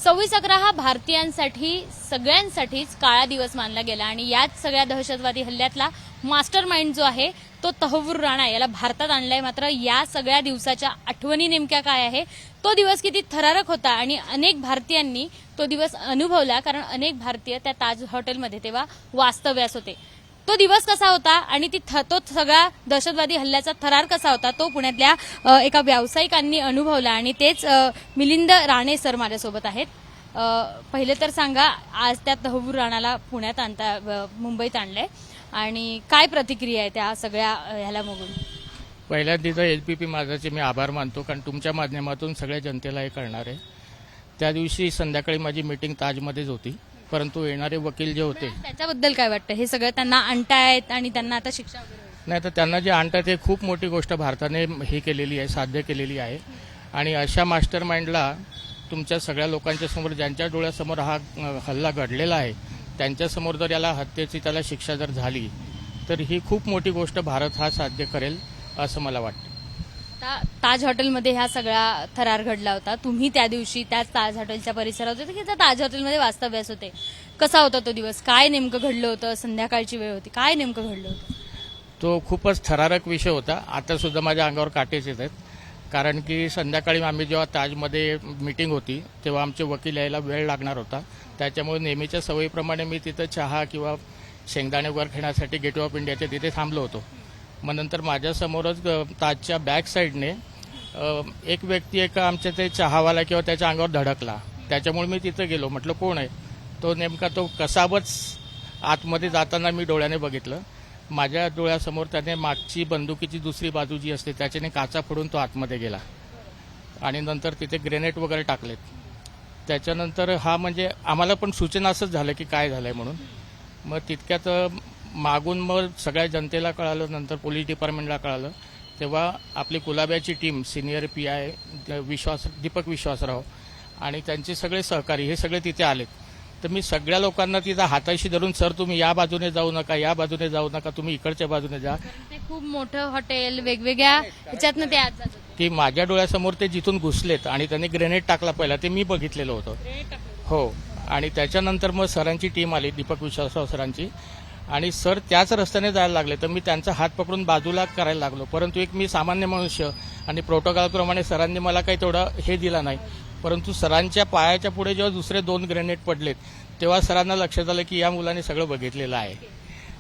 26/11 हा भारतीयांसाठी सगळ्यांसाठीच काळा दिवस मानला गेला आणि याच सगळ्या दहशतवादी हल्ल्यातला मास्टर माइंड जो आहे तो तहव्वूर राणा याला भारतात आणलाय। मात्र या सगळ्या दिवसाच्या आठवणी नेमक्या काय आहे, तो दिवस किती थरारक होता आणि अनेक भारतीयांनी तो दिवस अनुभवला, कारण अनेक भारतीय त्या ताज हॉटेलमध्ये तेव्हा वास्तव्यास होते। तो दिवस कसा होता आणि तो सगळा दहशतवादी हल्ल्याचा थरार कसा होता तो पुण्यातल्या एका व्यावसायिकांनी अनुभवला आणि तेच मिलिंद राणे सर माझ्यासोबत आहेत। पहिले तर सांगा, आज त्या तहव्वूर राणाला पुण्यात मुंबईत आणलंय आणि काय प्रतिक्रिया आहे त्या सगळ्या ह्याला बघून? पहिल्यांदा तर एलपीपी माझाचे मी आभार मानतो, कारण तुमच्या माध्यमातून सगळ्या जनतेला हे कळणार आहे। त्या दिवशी संध्याकाळी माझी मीटिंग ताजमध्येच होती, परंतु येणारे वकील जे होते त्याच्याबद्दल काय वाटतं? हे सगळं त्यांना आणतायत आणि त्यांना आता शिक्षा वगैरे नाही, तर त्यांना जे आणतात ते खूप मोठी गोष्ट भारताने हे केलेली आहे, साध्य केलेली आहे। आणि अशा मास्टर माइंडला तुमच्या सगळ्या लोकांच्या समोर, ज्यांच्या डोळ्यासमोर हा हल्ला घडलेला आहे, त्यांच्यासमोर जर याला हत्येची त्याला शिक्षा जर झाली तर ही खूप मोठी गोष्ट भारत हा साध्य करेल असं मला वाटतं। ताज हॉटेलमध्ये हा सगळा थरार घडला होता, तुम्ही त्या दिवशी त्याच ताज हॉटेलच्या परिसरात होते की त्या ताज हॉटेलमध्ये वास्तव्यास होते? कसा होता तो दिवस? काय नेमकं घडलं होतं? संध्याकाळची वेळ होती, काय नेमकं घडलं होतं? तो खूपच थरारक विषय होता। आता सुद्धा माझ्या अंगावर काटेच येत आहेत, कारण की संध्याकाळी आम्ही जेव्हा ताजमध्ये मीटिंग होती तेव्हा आमचे वकील यायला वेळ लागणार होता, त्याच्यामुळे नेहमीच्या सवयीप्रमाणे मी तिथं चहा किंवा शेंगदाणे वगैरे घेण्यासाठी गेटवे ऑफ इंडियाच्या तिथे थांबलो होतो। मग नंतर माझ्यासमोरच ताजच्या बॅक साईडने एक व्यक्ती एका आमच्या ते चहावाला किंवा त्याच्या अंगावर धडकला, त्याच्यामुळे मी तिथं गेलो, म्हटलं कोण आहे तो? नेमका तो कसाबच आतमध्ये जाताना मी डोळ्याने बघितलं, माझ्या डोळ्यासमोर त्याने मागची बंदुकीची दुसरी बाजू जी असते त्याच्याने काचा फोडून तो आतमध्ये गेला आणि नंतर तिथे ग्रेनेड वगैरे टाकलेत। त्याच्यानंतर हा म्हणजे आम्हाला पण सूचना असंच झालं की काय झालंय म्हणून। मग तितक्यात मागून मग सगळ्या जनतेला कळालं, नंतर पोलीस डिपार्टमेंटला कळालं, तेव्हा आपली कुलाब्याची team, senior PI Deepak Vishwasrao आणि त्यांचे सगळे सहकारी हे सगळे तिथे आलेत। तर मी सगळ्या लोकांना तिथं हाताशी धरून, सर तुम्ही या बाजूने जाऊ नका, या बाजूने जाऊ नका, तुम्ही इकडच्या बाजूने जा। ते खूप मोठं हॉटेल, वेगवेगळ्या ह्याच्यातनं ते आज जात होते की माझ्या डोळ्यासमोर ते जिथून घुसलेत आणि त्यांनी ग्रेनेड टाकला पहिला, ते मी बघितलेलं होतं। हो, आणि त्याच्यानंतर मग सरांची टीम आली, दीपक विश्वासराव सरांची, आणि सर त्याच रस्त्याने जायला लागले, तर मी त्यांचा हात पकडून बाजूला करायला लागलो, परंतु एक मी सामान्य मनुष्य आणि प्रोटोकॉलप्रमाणे सरांनी मला काही तेवढं हे दिला नाही। परंतु सरांच्या पायाच्या पुढे जेव्हा दुसरे 2 ग्रेनेड पडलेत तेव्हा सरांना लक्षात आलं की या मुलाने सगळं बघितलेलं आहे।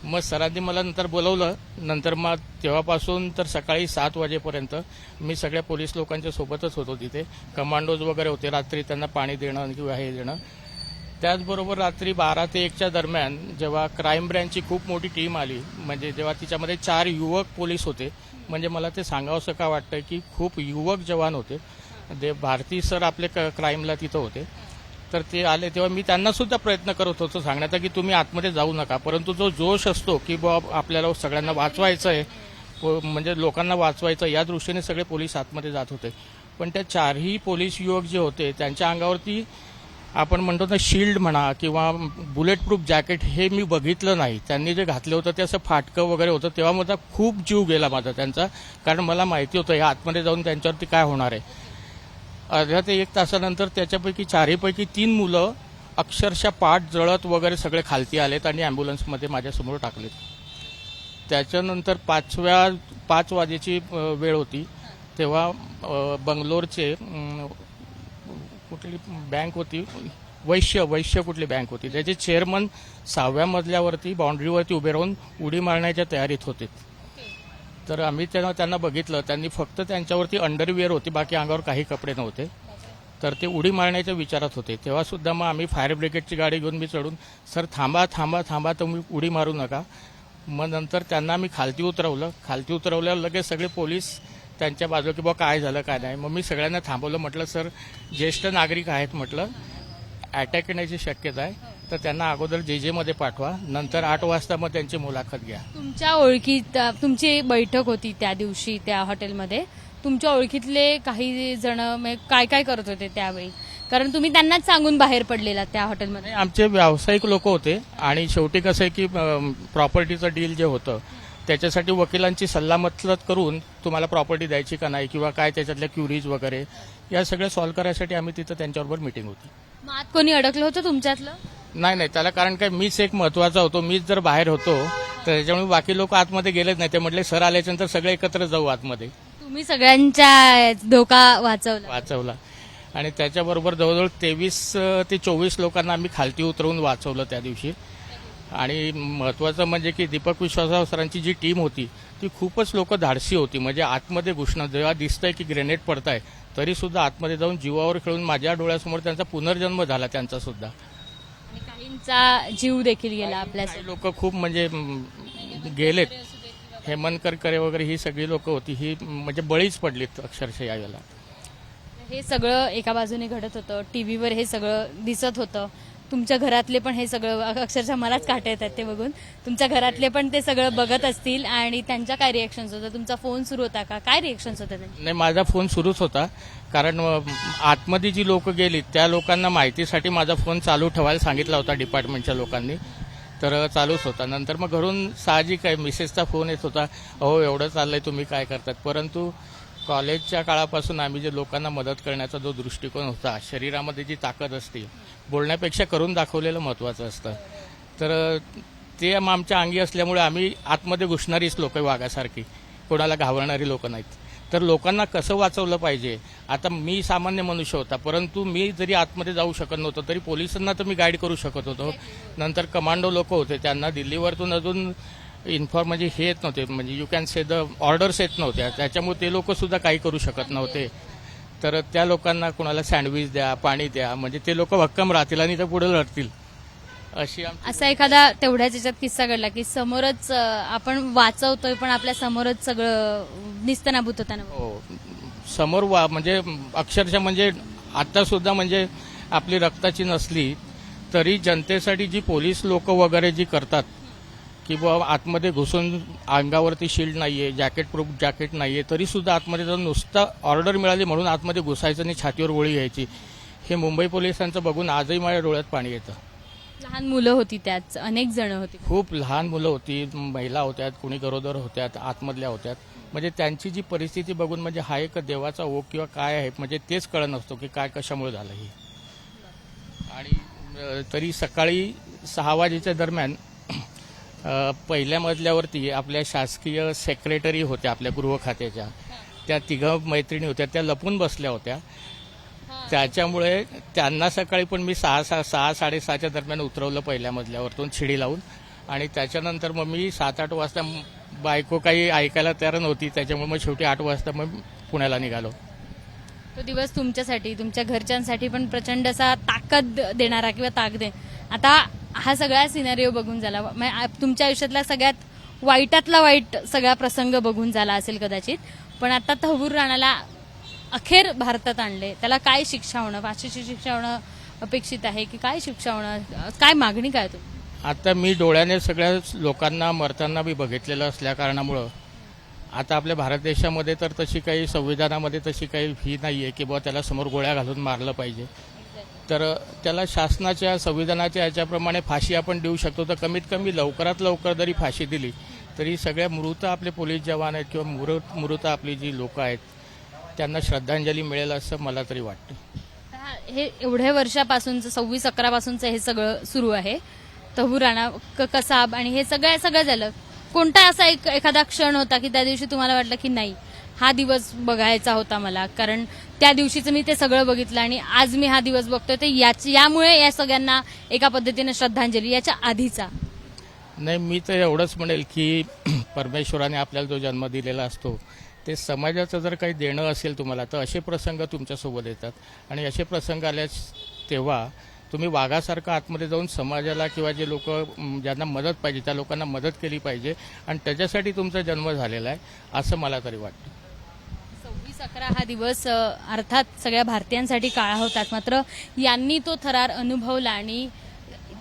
मग सरांनी मला नंतर बोलवलं, नंतर मग तेव्हापासून तर सकाळी 7 वाजेपर्यंत मी सगळ्या पोलीस लोकांच्या सोबतच होतो तिथे, कमांडोज वगैरे होते, रात्री त्यांना पाणी देणं किंवा हे देणं। त्याचबरोबर रात्री 12 ते 1च्या दरम्यान जेव्हा क्राईम ब्रँचची खूप मोठी टीम आली, म्हणजे जेव्हा तिच्यामध्ये 4 युवक पोलीस होते, म्हणजे मला ते सांगावंसं का वाटतं की खूप युवक जवान होते, ते भारती सर आपले क्राईमला तिथं होते, तर ते आले तेव्हा मी त्यांना सुद्धा प्रयत्न करत होतो सांगण्याचा की तुम्ही आतमध्ये जाऊ नका, परंतु जो जोश असतो की बाबा आपल्याला सगळ्यांना वाचवायचं आहे, म्हणजे लोकांना वाचवायचं, या दृष्टीने सगळे पोलीस आतमध्ये जात होते। पण त्या 4ही पोलीस युवक जे होते त्यांच्या अंगावरती आपण म्हणतो ना शील्ड म्हणा किंवा बुलेट प्रूफ जॅकेट हे मी बघितलं नाही। त्यांनी जे घातलं होतं ते असं फाटकं वगैरे होतं, तेव्हा माझा खूप जीव गेला माझा त्यांचा, कारण मला माहिती होतं या आतमध्ये जाऊन त्यांच्यावरती काय होणार आहे। अर्ध्या ते 1 तासानंतर त्याच्यापैकी 4पैकी 3 मुलं अक्षरशः पाठ जळत वगैरे सगळे खालती आलेत आणि ॲम्ब्युलन्समध्ये माझ्यासमोर टाकलेत। त्याच्यानंतर 5 वाजेची वेळ होती, तेव्हा बंगलोरचे कुठली बँक होती, वैश्य कुठली बँक होती, त्याचे चेअरमन 6व्या मजल्यावरती बाउंड्रीवरती उभे राहून उडी मारण्याच्या तयारीत होते। तर आम्ही तेव्हा त्यांना बघितलं, त्यांनी फक्त त्यांच्यावरती अंडरविअर होती, बाकी अंगावर काही कपडे नव्हते, तर ते उडी मारण्याच्या विचारात होते। तेव्हा सुद्धा मग आम्ही फायर ब्रिगेडची गाडी घेऊन मी चढून, सर थांबा थांबा थांबा, तुम्ही उडी मारू नका। मग नंतर त्यांना मी खालती उतरवल्यावर लगेच सगळे पोलीस त्यांच्या बाजूला की बाबा काय झालं काय नाही। मग मी सगळ्यांना थांबवलं, म्हटलं सर ज्येष्ठ नागरिक आहेत, म्हटलं अटॅक येण्याची शक्यता आहे, तर त्यांना अगोदर JJ मध्ये पाठवा, नंतर 8 वाजता मग त्यांची मुलाखत घ्या। तुमच्या ओळखीत तुमची बैठक होती त्या दिवशी त्या हॉटेलमध्ये, तुमच्या ओळखीतले काही जण काय काय करत होते त्यावेळी? कारण तुम्ही त्यांनाच सांगून बाहेर पडलेला त्या हॉटेलमध्ये। आमचे व्यावसायिक लोक होते आणि शेवटी कसं आहे की प्रॉपर्टीचं डील जे होतं त्याच्यासाठी वकिलांची सल्लामसलत करून तुम्हाला प्रॉपर्टी द्यायची का नाही किंवा काय त्याच्यातल्या क्युरीज वगैरे या सगळ्या सॉल्व्ह करायसाठी आम्ही तिथं त्यांच्याबरोबर मीटिंग होती। मग आत कोणी अडकलं होतं तुमच्यातलं? नाही, त्याला कारण काय, मीच एक महत्वाचा होतो. मीच जर बाहेर होतो तर त्याच्यामुळे बाकी लोक आतमध्ये गेलेच नाही. ते म्हटले सर आल्याच्यानंतर सगळे एकत्र जाऊ आतमध्ये. तुम्ही सगळ्यांच्या धोका वाचवला. आणि त्याच्याबरोबर जवळजवळ 23 ते 24 लोकांना आम्ही खालती उतरवून वाचवलं त्या दिवशी. आणि महत्वाचं म्हणजे की दीपक विश्वासराव सरांची जी टीम होती ती खूपच लोक धाडसी होती. म्हणजे आतमध्ये घुसणं, जेव्हा दिसतंय की ग्रेनेड पडताय तरी सुद्धा आतमध्ये जाऊन जीवावर खेळून माझ्या डोळ्यासमोर त्यांचा पुनर्जन्म झाला त्यांचा सुद्धा. आणि काहींचा जीव देखील गेला आपल्या. काही लोक खूप म्हणजे गेलेत. हेमंतकरकरे वगैरे ही सगळी लोक होती, ही म्हणजे बळीच पडलीत अक्षरशः यावेळेला. हे सगळं एका बाजूने घडत होतं, टीव्हीवर हे सगळं दिसत होतं. तुमच्या घरातले पण हे सगळं, अक्षरशः मलाच काटे येतात ते बघून. तुमच्या घरातले पण ते सगळं बघत असतील आणि त्यांच्या काय रिएक्शन्स होतं? तुमचा फोन सुरू होता का? काय रिएक्शन्स होते त्यांचे? नाही, माझा फोन सुरूच होता. कारण आतमध्ये जी लोक गेली त्या लोकांना माहितीसाठी माझा फोन चालू ठेवायला सांगितला होता डिपार्टमेंटच्या लोकांनी, तर चालूच होता. नंतर मग घरून साहजिक आहे मिसेसचा फोन येत होता, अहो एवढं चाललंय तुम्ही काय करतात. परंतु कॉलेजच्या काळापासून आम्ही जे लोकांना मदत करण्याचा जो दृष्टिकोन होता, शरीरामध्ये जी ताकद असते, बोलण्यापेक्षा करून दाखवलेलं महत्वाचं असतं, तर ते आमच्या अंगी असल्यामुळे आम्ही आतमध्ये घुसणारीच लोक वाघासारखी, कोणाला घाबरणारी लोक नाहीत. तर लोकांना कसं वाचवलं पाहिजे, आता मी सामान्य मनुष्य होता, परंतु मी जरी आतमध्ये जाऊ शकत नव्हतो तरी पोलिसांना तर मी गाईड करू शकत होतो. नंतर कमांडो लोक होते, त्यांना दिल्लीवरतून अजून म्हणजे हे येत नव्हते, म्हणजे you can say the orders येत नव्हत्या, त्याच्यामुळे ते लोक सुद्धा काही करू शकत नव्हते. तर त्या लोकांना कोणाला सँडविच द्या, पाणी द्या, म्हणजे ते लोक भक्कम राहतील आणि ते पुढे लढतील. अशी असा एखादा तेवढ्याच याच्यात किस्सा घडला की समोरच आपण वाचवतोय पण आपल्या समोरच सगळं निस्तनाभूत होताना? हो, समोर म्हणजे अक्षरशः म्हणजे आता सुद्धा म्हणजे आपली रक्ताची नसली तरी जनतेसाठी जी पोलीस लोक वगैरे जी करतात की बाबा आतमध्ये घुसून अंगावरती शिल्ड नाहीये, जॅकेट प्रूफ जॅकेट नाहीये, तरी सुद्धा आतमध्ये जाऊन नुसता ऑर्डर मिळाली म्हणून आतमध्ये घुसायचं आणि छातीवर गोळी घ्यायची, हे मुंबई पोलिसांचं बघून आजही माझ्या डोळ्यात पाणी येतं. लहान मुलं होती, त्यात अनेक जण होती, खूप लहान मुलं होती, महिला होत्यात, कुणी गरोदर होत्यात, आतमधल्या होत्यात. म्हणजे त्यांची जी परिस्थिती बघून म्हणजे हा एक देवाचा ओघ किंवा काय आहे म्हणजे तेच कळत नसतो की काय कशामुळे झालं हे. आणि तरी सकाळी 6 वाजेच्या दरम्यान पहिल्या मजल्यावरती आपल्या शासकीय सेक्रेटरी होत्या आपल्या गृह खात्याच्या, त्या 3 मैत्रिणी होत्या, त्या लपून बसल्या होत्या. त्याच्यामुळे त्यांना सकाळी पण मी 6:30 दरम्यान उतरवलं पहिल्या मजल्यावरतून शिडी लावून. आणि त्याच्यानंतर मग मी 7-8 वाजता, बायको काही ऐकायला तयार नव्हती, त्याच्यामुळे मग शेवटी 8 वाजता मग पुण्याला निघालो. तो दिवस तुमच्यासाठी, तुमच्या घरच्यांसाठी पण प्रचंड असा ताकद देणारा किंवा ताकद. आता हा सगळा सिनेरिओ बघून झाला, तुमच्या आयुष्यातला सगळ्यात वाईटातला वाईट सगळा प्रसंग बघून झाला असेल कदाचित, पण आता तहव्वूर राणाला अखेर भारतात आणले, त्याला काय शिक्षा होणं, फाशीची शिक्षा होणं अपेक्षित आहे की काय शिक्षा होणं, काय मागणी काय तुम्ही? आता मी डोळ्याने सगळ्या लोकांना मरताना बी बघितलेलं असल्या कारणामुळं आता आपल्या भारत देशामध्ये तर तशी काही संविधानामध्ये तशी काही ही नाहीये की बाबा त्याला समोर गोळ्या घालून मारलं पाहिजे. तर त्याला शासनाच्या संविधानाच्या याच्याप्रमाणे फाशी आपण देऊ शकतो. तर कमीत कमी लवकरात लवकर जरी फाशी दिली तरी सगळ्या मृत आपले पोलीस जवान आहेत किंवा मृत आपली जी लोक आहेत त्यांना श्रद्धांजली मिळेल असं मला तरी वाटतं. हे एवढ्या वर्षापासूनचं 26/11 पासूनचं हे सगळं सुरू आहे, तहव्वूर राणा, कसाब आणि हे सगळं झालं. कोणता असा एखादा क्षण होता की त्या दिवशी तुम्हाला वाटलं की नाही हा दिवस बघायचा होता मला, कारण त्या दिवशीचं मी ते सगळं बघितलं आणि आज मी हा दिवस बघतोय, ते यामुळे या सगळ्यांना एका पद्धतीने श्रद्धांजली? याच्या आधीचा नाही, मी तर एवढंच म्हणेल की परमेश्वराने आपल्याला जो जन्म दिलेला असतो ते समाजाचं जर काही देणं असेल तुम्हाला तर असे प्रसंग तुमच्यासोबत येतात. आणि असे प्रसंग आल्यास तेव्हा तुम्ही वाघासारखं आतमध्ये जाऊन समाजाला किंवा जे लोक ज्यांना मदत पाहिजे त्या लोकांना मदत केली पाहिजे आणि त्याच्यासाठी तुमचा जन्म झालेला आहे असं मला तरी वाटतं. 26/11 हा दिवस अर्थात सगळ्या भारतीयांसाठी काळा होतात, मात्र यांनी तो थरार अनुभवला आणि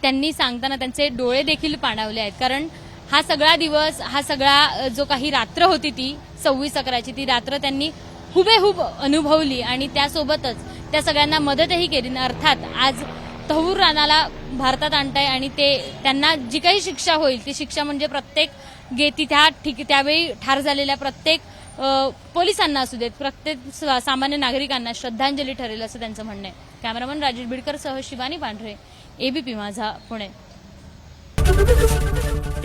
त्यांनी सांगताना त्यांचे डोळे देखील पाणावले आहेत. कारण हा सगळा दिवस, हा सगळा जो काही रात्र होती ती 26/11ची, ती रात्र त्यांनी हुबेहूब अनुभवली आणि त्यासोबतच त्या सगळ्यांना मदतही केली. अर्थात आज तहव्वूर राणाला भारतात आणताय आणि ते त्यांना जी काही शिक्षा होईल ती शिक्षा म्हणजे प्रत्येक त्यावेळी ठार झालेल्या प्रत्येक पोलिसांना असू देत, प्रत्येक सामान्य नागरिकांना श्रद्धांजली ठरेल असं त्यांचं म्हणणं आहे. कॅमेरामन राजेश बिडकर सह शिवानी पांढरे, एबीपी माझा, पुणे.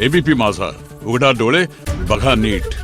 एबीपी माझा, उघडा डोळे बघा नीट.